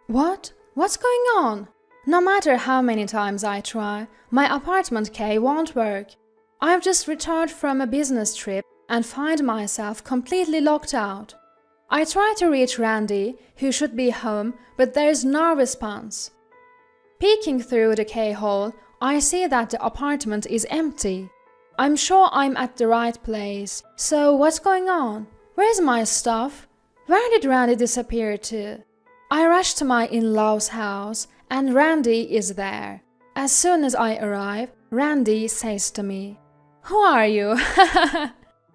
What? What's going on? No matter how many times I try, my apartment key won't work. I've just returned from a business trip and find myself completely locked out. I try to reach Randy, who should be home, but there's no response. Peeking through the keyhole, I see that the apartment is empty. I'm sure I'm at the right place. So what's going on? Where's my stuff? Where did Randy disappear to? I rush to my in-laws' house and Randy is there. As soon as I arrive, Randy says to me, "Who are you?"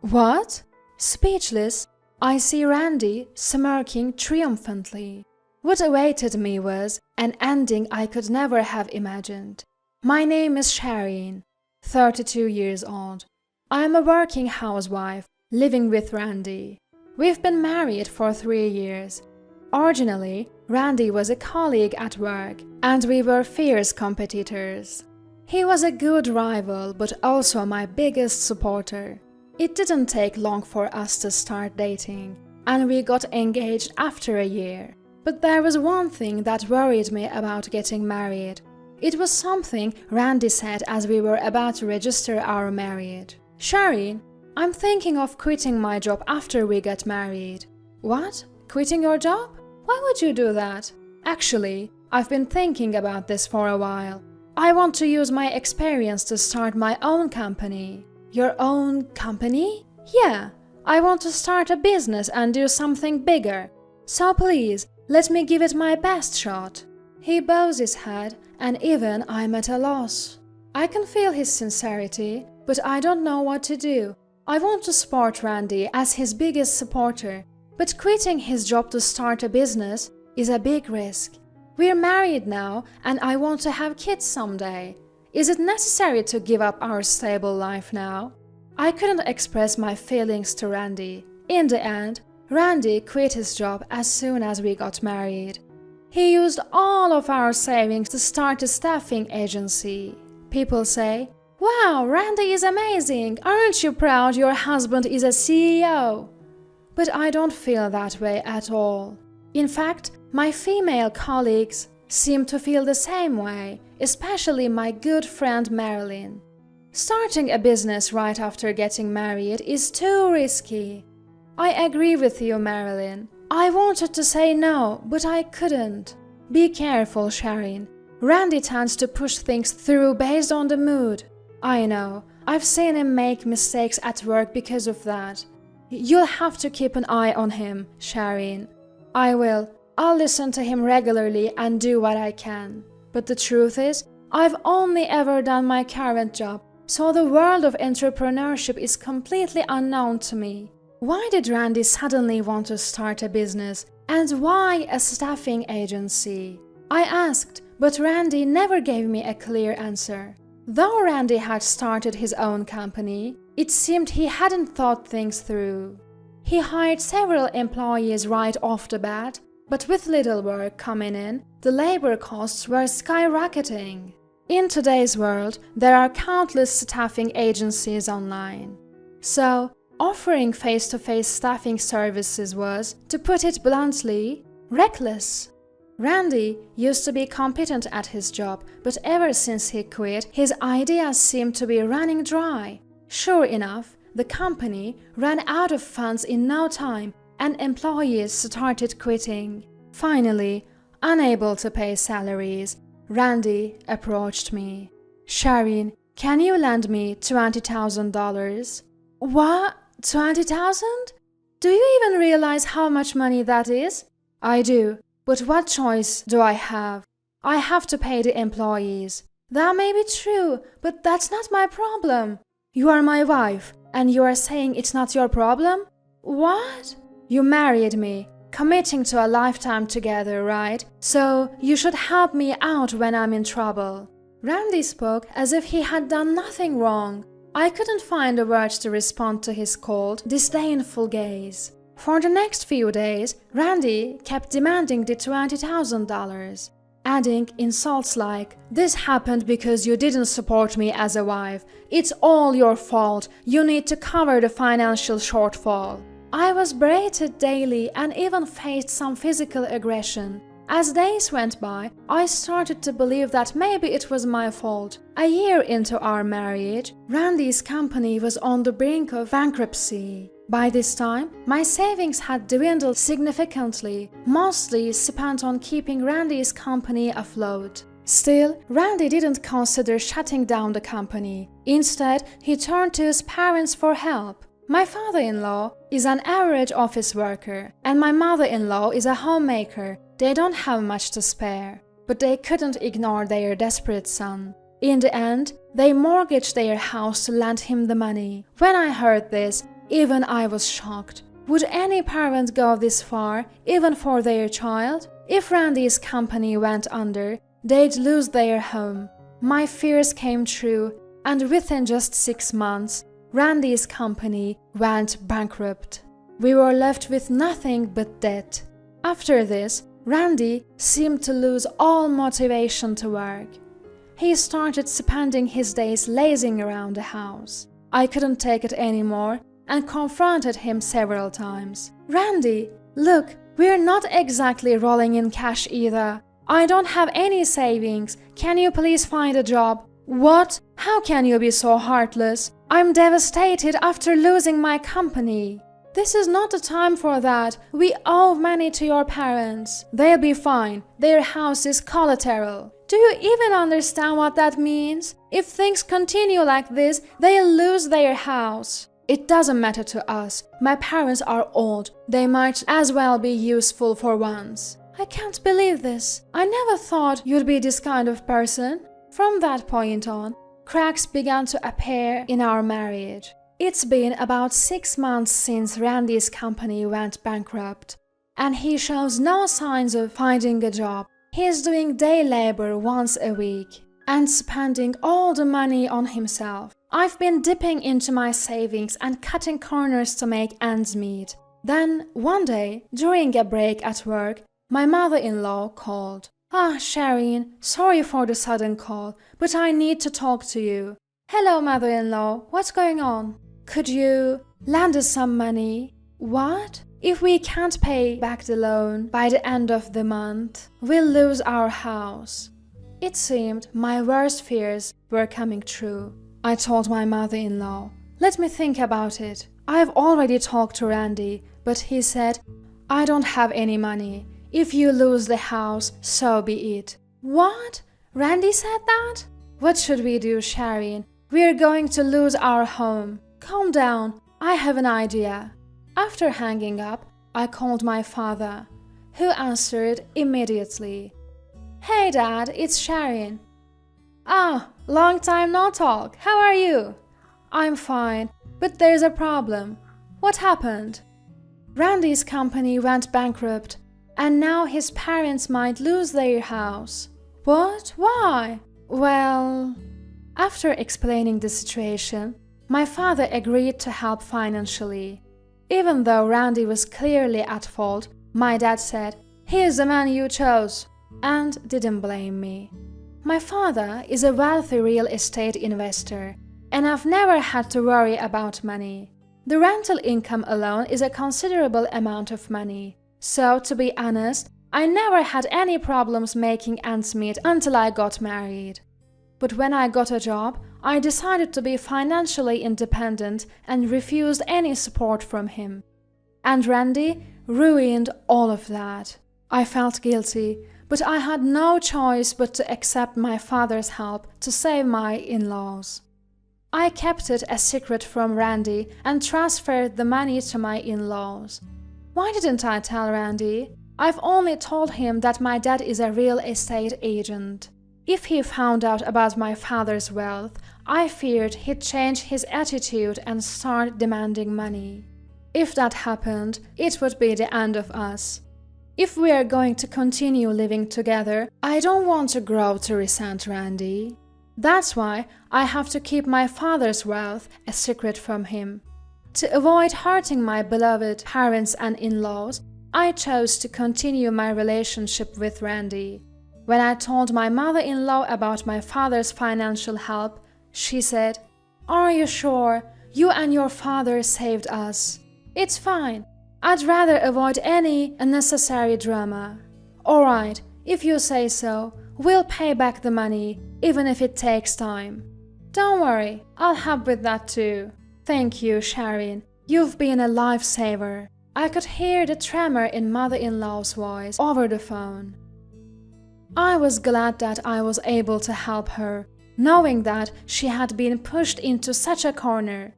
What? Speechless, I see Randy smirking triumphantly. What awaited me was an ending I could never have imagined. My name is Shireen, 32 years old. I am a working housewife living with Randy. We've been married for 3 years. Originally, Randy was a colleague at work, and we were fierce competitors. He was a good rival, but also my biggest supporter. It didn't take long for us to start dating, and we got engaged after a year. But there was one thing that worried me about getting married. It was something Randy said as we were about to register our marriage. "Shireen, I'm thinking of quitting my job after we get married." "What? Quitting your job? Why would you do that?" "Actually, I've been thinking about this for a while. I want to use my experience to start my own company." "Your own company?" "Yeah, I want to start a business and do something bigger. So please, let me give it my best shot." He bows his head, and even I'm at a loss. I can feel his sincerity, but I don't know what to do. I want to support Randy as his biggest supporter, but quitting his job to start a business is a big risk. We're married now, and I want to have kids someday. Is it necessary to give up our stable life now? I couldn't express my feelings to Randy. In the end, Randy quit his job as soon as we got married. He used all of our savings to start a staffing agency. People say, "Wow, Randy is amazing! Aren't you proud your husband is a CEO?" But I don't feel that way at all. In fact, my female colleagues seem to feel the same way, especially my good friend Marilyn. Starting a business right after getting married is too risky. I agree with you, Marilyn. I wanted to say no, but I couldn't. Be careful, Shireen. Randy tends to push things through based on the mood. I know, I've seen him make mistakes at work because of that. You'll have to keep an eye on him, Shireen. I will. I'll listen to him regularly and do what I can. But the truth is, I've only ever done my current job, so the world of entrepreneurship is completely unknown to me. Why did Randy suddenly want to start a business? And why a staffing agency? I asked, but Randy never gave me a clear answer. Though Randy had started his own company, it seemed he hadn't thought things through. He hired several employees right off the bat, but with little work coming in, the labor costs were skyrocketing. In today's world, there are countless staffing agencies online. So, offering face-to-face staffing services was, to put it bluntly, reckless. Randy used to be competent at his job, but ever since he quit, his ideas seemed to be running dry. Sure enough, the company ran out of funds in no time, and employees started quitting. Finally, unable to pay salaries, Randy approached me. "Shireen, can you lend me $20,000? "What? 20,000? Do you even realize how much money that is?" "I do, but what choice do I have? I have to pay the employees." "That may be true, but that's not my problem." "You are my wife, and you are saying it's not your problem?" "What?" "You married me, committing to a lifetime together, right? So you should help me out when I'm in trouble." Randy spoke as if he had done nothing wrong. I couldn't find the words to respond to his cold, disdainful gaze. For the next few days, Randy kept demanding the $20,000, adding insults like, "This happened because you didn't support me as a wife. It's all your fault. You need to cover the financial shortfall." I was berated daily and even faced some physical aggression. As days went by, I started to believe that maybe it was my fault. A year into our marriage, Randy's company was on the brink of bankruptcy. By this time, my savings had dwindled significantly, mostly spent on keeping Randy's company afloat. Still, Randy didn't consider shutting down the company. Instead, he turned to his parents for help. My father-in-law is an average office worker, and my mother-in-law is a homemaker. They don't have much to spare, but they couldn't ignore their desperate son. In the end, they mortgaged their house to lend him the money. When I heard this, even I was shocked. Would any parent go this far, even for their child? If Randy's company went under, they'd lose their home. My fears came true, and within just 6 months, Randy's company went bankrupt. We were left with nothing but debt. After this, Randy seemed to lose all motivation to work. He started spending his days lazing around the house. I couldn't take it anymore and confronted him several times. "Randy, look, we're not exactly rolling in cash either. I don't have any savings. Can you please find a job?" "What? How can you be so heartless? I'm devastated after losing my company." "This is not the time for that. We owe money to your parents. They'll be fine. Their house is collateral." "Do you even understand what that means? If things continue like this, they'll lose their house." "It doesn't matter to us. My parents are old. They might as well be useful for once." "I can't believe this. I never thought you'd be this kind of person." From that point on, cracks began to appear in our marriage. It's been about 6 months since Randy's company went bankrupt, and he shows no signs of finding a job. He's doing day labor once a week and spending all the money on himself. I've been dipping into my savings and cutting corners to make ends meet. Then, one day, during a break at work, my mother-in-law called. Shireen, sorry for the sudden call, but I need to talk to you." "Hello, mother-in-law, what's going on?" "Could you lend us some money?" "What?" "If we can't pay back the loan by the end of the month, we'll lose our house." It seemed my worst fears were coming true. I told my mother-in-law, "Let me think about it. I've already talked to Randy, but he said, 'I don't have any money. If you lose the house, so be it.'" "What? Randy said that?" "What should we do, Shireen? We're going to lose our home." "Calm down. I have an idea." After hanging up, I called my father, who answered immediately. "Hey, Dad, it's Shireen." Long time no talk. How are you?" "I'm fine, but there's a problem." "What happened?" "Randy's company went bankrupt, and now his parents might lose their house." "What? Why?" "Well..." After explaining the situation, my father agreed to help financially. Even though Randy was clearly at fault, my dad said, "He's the man you chose," and didn't blame me. My father is a wealthy real estate investor, and I've never had to worry about money. The rental income alone is a considerable amount of money. So, to be honest, I never had any problems making ends meet until I got married. But when I got a job, I decided to be financially independent and refused any support from him. And Randy ruined all of that. I felt guilty, but I had no choice but to accept my father's help to save my in-laws. I kept it a secret from Randy and transferred the money to my in-laws. Why didn't I tell Randy? I've only told him that my dad is a real estate agent. If he found out about my father's wealth, I feared he'd change his attitude and start demanding money. If that happened, it would be the end of us. If we are going to continue living together, I don't want to grow to resent Randy. That's why I have to keep my father's wealth a secret from him. To avoid hurting my beloved parents and in-laws, I chose to continue my relationship with Randy. When I told my mother-in-law about my father's financial help, she said, "Are you sure? You and your father saved us." "It's fine. I'd rather avoid any unnecessary drama." "Alright, If you say so, we'll pay back the money, even if it takes time. Don't worry, I'll help with that too. Thank you, Sharon. You've been a lifesaver. I could hear the tremor in mother-in-law's voice over the phone. I was glad that I was able to help her, knowing that she had been pushed into such a corner.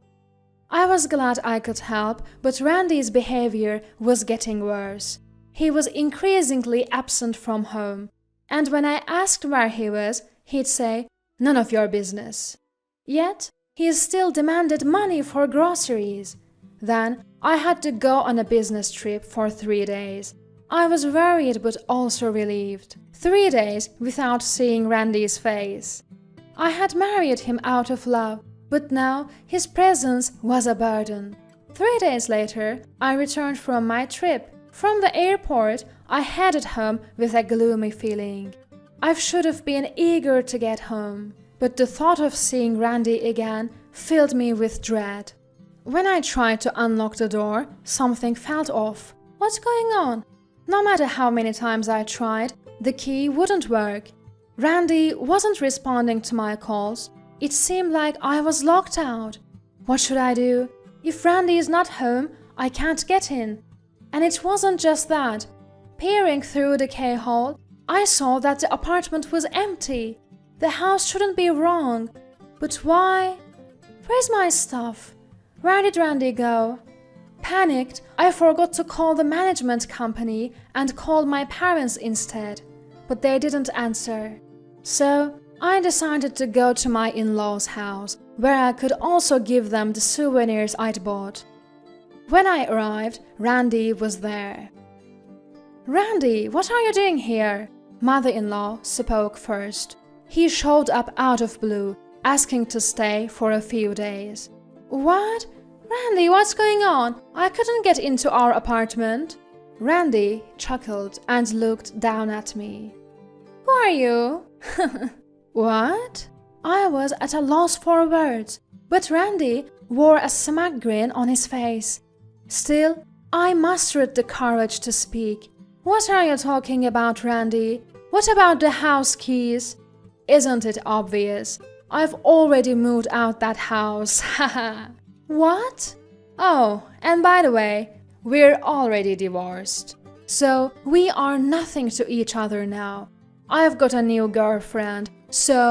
I was glad I could help, but Randy's behavior was getting worse. He was increasingly absent from home, and when I asked where he was, he'd say, "None of your business." Yet, he still demanded money for groceries. Then, I had to go on a business trip for 3 days. I was worried but also relieved. 3 days without seeing Randy's face. I had married him out of love, but now his presence was a burden. 3 days later, I returned from my trip. From the airport, I headed home with a gloomy feeling. I should have been eager to get home, but the thought of seeing Randy again filled me with dread. When I tried to unlock the door, something felt off. What's going on? No matter how many times I tried, the key wouldn't work. Randy wasn't responding to my calls. It seemed like I was locked out. What should I do? If Randy is not home, I can't get in. And it wasn't just that. Peering through the keyhole, I saw that the apartment was empty. The house shouldn't be wrong. But why? Where's my stuff? Where did Randy go? Panicked, I forgot to call the management company and called my parents instead. But they didn't answer. So, I decided to go to my in-laws' house, where I could also give them the souvenirs I'd bought. When I arrived, Randy was there. "Randy, what are you doing here?" Mother-in-law spoke first. He showed up out of blue, asking to stay for a few days. "What? Randy, what's going on? I couldn't get into our apartment." Randy chuckled and looked down at me. "Who are you?" "What?" I was at a loss for words, but Randy wore a smack grin on his face. Still, I mustered the courage to speak. "What are you talking about, Randy? What about the house keys?" "Isn't it obvious? I've already moved out that house, haha." "What?" "Oh, and by the way, we're already divorced. So we are nothing to each other now. I've got a new girlfriend, so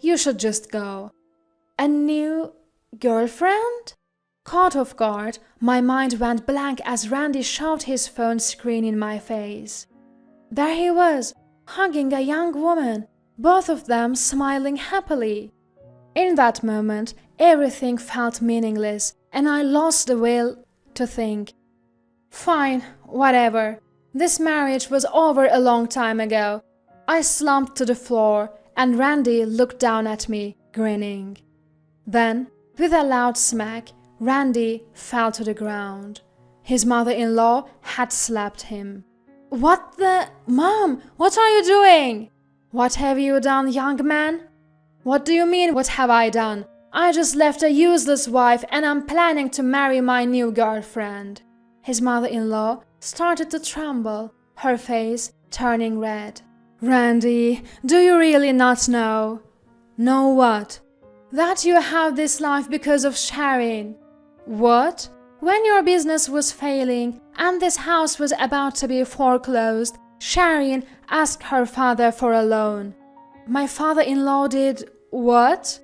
you should just go." "A new girlfriend?" Caught off guard, my mind went blank as Randy shoved his phone screen in my face. There he was, hugging a young woman, both of them smiling happily. In that moment, everything felt meaningless, and I lost the will to think. Fine, whatever. This marriage was over a long time ago. I slumped to the floor, and Randy looked down at me, grinning. Then, with a loud smack, Randy fell to the ground. His mother-in-law had slapped him. "What the— Mom, what are you doing?" "What have you done, young man?" "What do you mean, what have I done? I just left a useless wife and I'm planning to marry my new girlfriend." His mother-in-law started to tremble, her face turning red. "Randy, do you really not know?" "Know what?" "That you have this life because of Sharon." "What?" "When your business was failing and this house was about to be foreclosed, Sharon asked her father for a loan." "My father-in-law did— what?"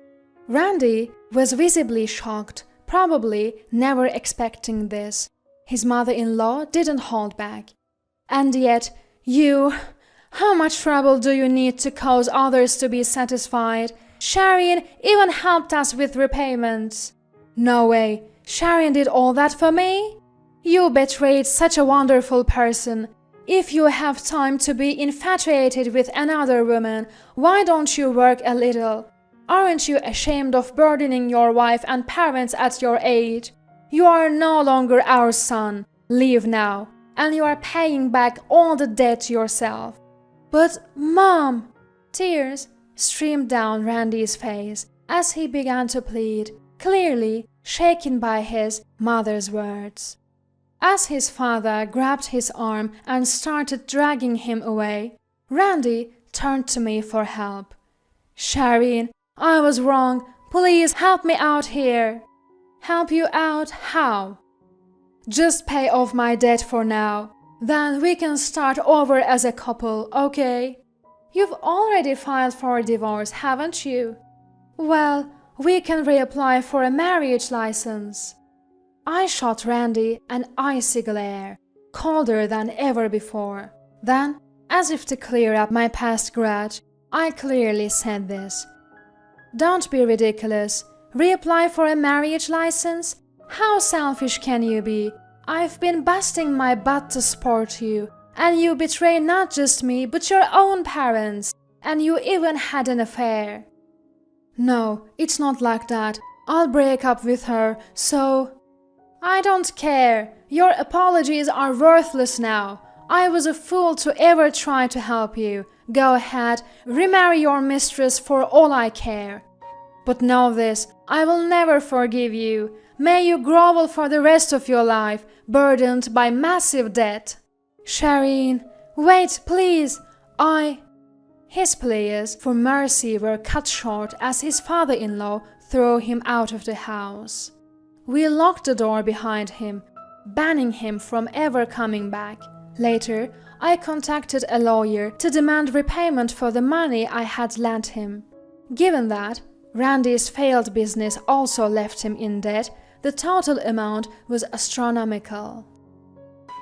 Randy was visibly shocked, probably never expecting this. His mother-in-law didn't hold back. "And yet, you— how much trouble do you need to cause others to be satisfied? Sharon even helped us with repayments." "No way. Sharon did all that for me?" "You betrayed such a wonderful person. If you have time to be infatuated with another woman, why don't you work a little? Aren't you ashamed of burdening your wife and parents at your age? You are no longer our son. Leave now, and you are paying back all the debt yourself." "But, Mom!" Tears streamed down Randy's face as he began to plead, clearly shaken by his mother's words. As his father grabbed his arm and started dragging him away, Randy turned to me for help. "Shireen, I was wrong. Please help me out here." "Help you out? How?" "Just pay off my debt for now. Then we can start over as a couple, okay?" "You've already filed for divorce, haven't you?" "Well, we can reapply for a marriage license." I shot Randy an icy glare, colder than ever before. Then, as if to clear up my past grudge, I clearly said this. "Don't be ridiculous. Reapply for a marriage license? How selfish can you be? I've been busting my butt to support you, and you betray not just me but your own parents, and you even had an affair." "No, it's not like that. I'll break up with her, so—" "I don't care. Your apologies are worthless now. I was a fool to ever try to help you. Go ahead, remarry your mistress for all I care. But know this, I will never forgive you. May you grovel for the rest of your life, burdened by massive debt." "Shireen, wait, please. His pleas for mercy were cut short as his father-in-law threw him out of the house. We locked the door behind him, banning him from ever coming back. Later, I contacted a lawyer to demand repayment for the money I had lent him. Given that Randy's failed business also left him in debt, the total amount was astronomical.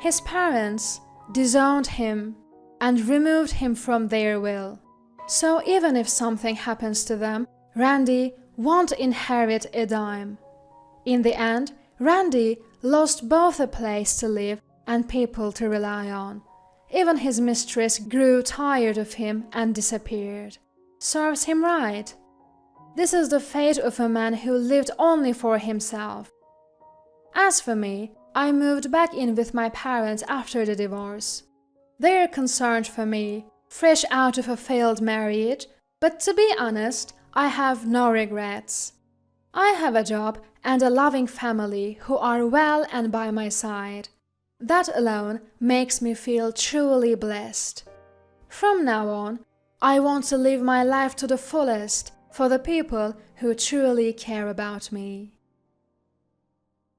His parents disowned him and removed him from their will. So even if something happens to them, Randy won't inherit a dime. In the end, Randy lost both a place to live and people to rely on. Even his mistress grew tired of him and disappeared. Serves him right. This is the fate of a man who lived only for himself. As for me, I moved back in with my parents after the divorce. They're concerned for me, fresh out of a failed marriage, but to be honest, I have no regrets. I have a job and a loving family who are well and by my side. That alone makes me feel truly blessed. From now on, I want to live my life to the fullest for the people who truly care about me.